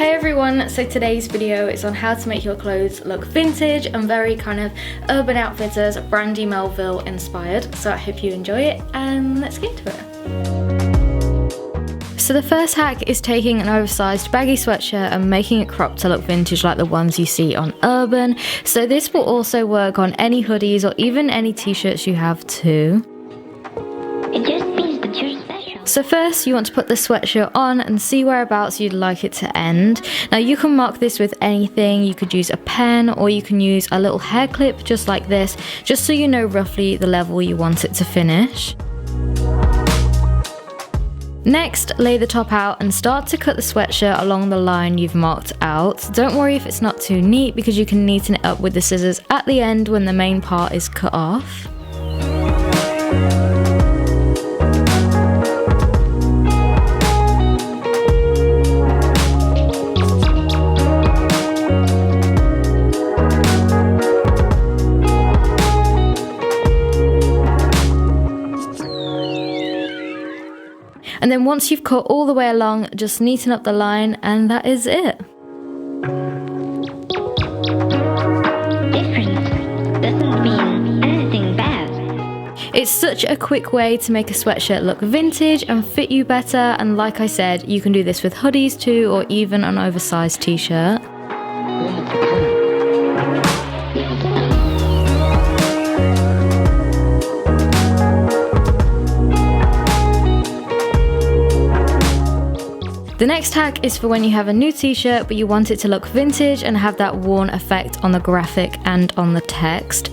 Hey everyone, so today's video is on how to make your clothes look vintage and very kind of Urban Outfitters, Brandy Melville inspired. So I hope you enjoy it and let's get into it. So the first hack is taking an oversized baggy sweatshirt and making it cropped to look vintage like the ones you see on Urban. So this will also work on any hoodies or even any t-shirts you have too. It just means that you're special. So first you want to put the sweatshirt on and see whereabouts you'd like it to end. Now you can mark this with anything. You could use a pen or you can use a little hair clip just like this, just so you know roughly the level you want it to finish. Next, lay the top out and start to cut the sweatshirt along the line you've marked out. Don't worry if it's not too neat because you can neaten it up with the scissors at the end when the main part is cut off. And then once you've cut all the way along, just neaten up the line and that is it. Different doesn't mean anything bad. It's such a quick way to make a sweatshirt look vintage and fit you better, and like I said, you can do this with hoodies too or even an oversized t-shirt. The next hack is for when you have a new t-shirt but you want it to look vintage and have that worn effect on the graphic and on the text.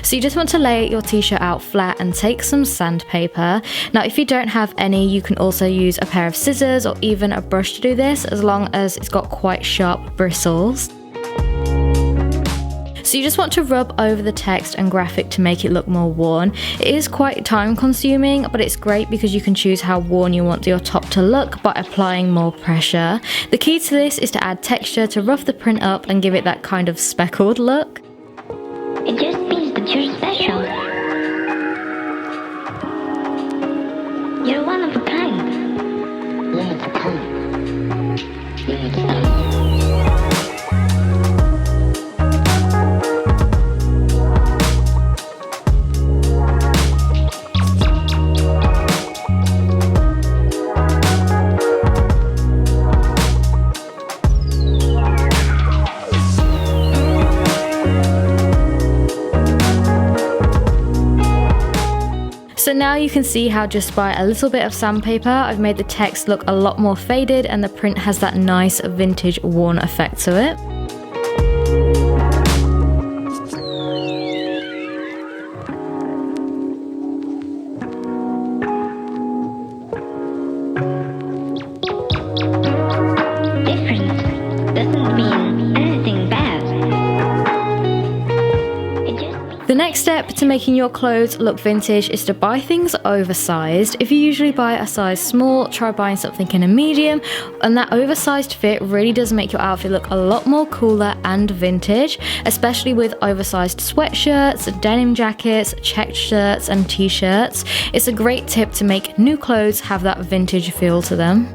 So you just want to lay your t-shirt out flat and take some sandpaper. Now if you don't have any, you can also use a pair of scissors or even a brush to do this, as long as it's got quite sharp bristles. So you just want to rub over the text and graphic to make it look more worn. It is quite time consuming, but it's great because you can choose how worn you want your top to look by applying more pressure. The key to this is to add texture to rough the print up and give it that kind of speckled look. It just means that you're special. You're one of a kind. One of a kind. So now you can see how just by a little bit of sandpaper, I've made the text look a lot more faded and the print has that nice vintage worn effect to it. Different doesn't mean anything bad. The next step to making your clothes look vintage is to buy things oversized. If you usually buy a size small, try buying something in a medium, and that oversized fit really does make your outfit look a lot more cooler and vintage, especially with oversized sweatshirts, denim jackets, checked shirts and t-shirts. It's a great tip to make new clothes have that vintage feel to them.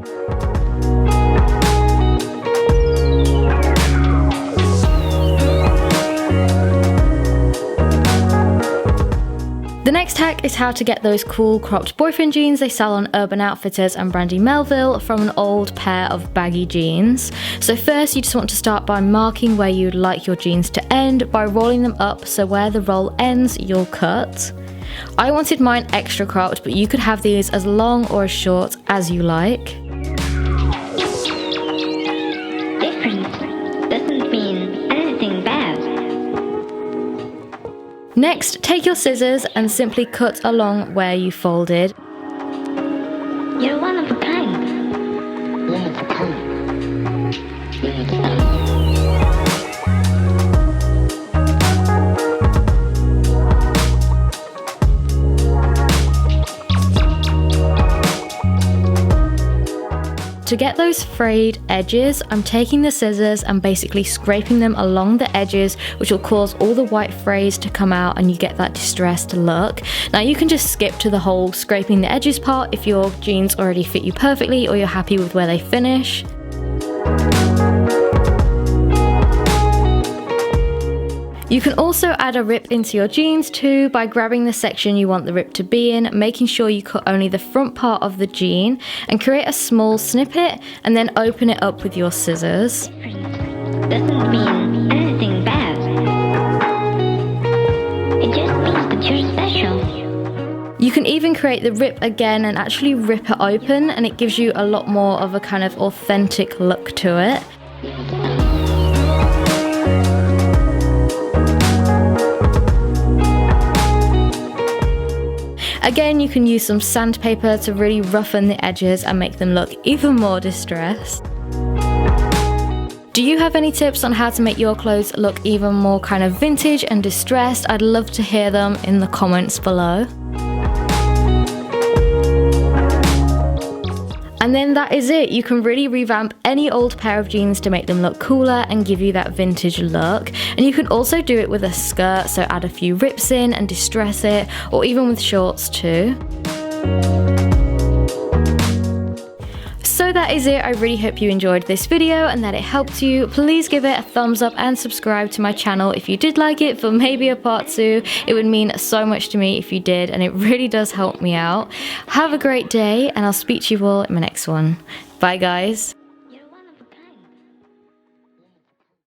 The next hack is how to get those cool cropped boyfriend jeans they sell on Urban Outfitters and Brandy Melville from an old pair of baggy jeans. So first you just want to start by marking where you'd like your jeans to end by rolling them up, so where the roll ends you'll cut. I wanted mine extra cropped, but you could have these as long or as short as you like. Different doesn't mean anything bad. Next, take your scissors and simply cut along where you folded. You're one of a kind. One of a kind. to get those frayed edges, I'm taking the scissors and basically scraping them along the edges, which will cause all the white frays to come out and you get that distressed look. Now you can just skip to the whole scraping the edges part if your jeans already fit you perfectly or you're happy with where they finish. You can also add a rip into your jeans too by grabbing the section you want the rip to be in, making sure you cut only the front part of the jean and create a small snippet and then open it up with your scissors. Doesn't mean anything bad. It just means that you're special. You can even create the rip again and actually rip it open, and it gives you a lot more of a kind of authentic look to it. Again, you can use some sandpaper to really roughen the edges and make them look even more distressed. Do you have any tips on how to make your clothes look even more kind of vintage and distressed? I'd love to hear them in the comments below. And then that is it. You can really revamp any old pair of jeans to make them look cooler and give you that vintage look. And you can also do it with a skirt, so add a few rips in and distress it, or even with shorts too. So that is it. I really hope you enjoyed this video and that it helped you. Please give it a thumbs up and subscribe to my channel if you did like it for maybe a part 2. It would mean so much to me if you did, and it really does help me out. Have a great day, and I'll speak to you all in my next one. Bye guys.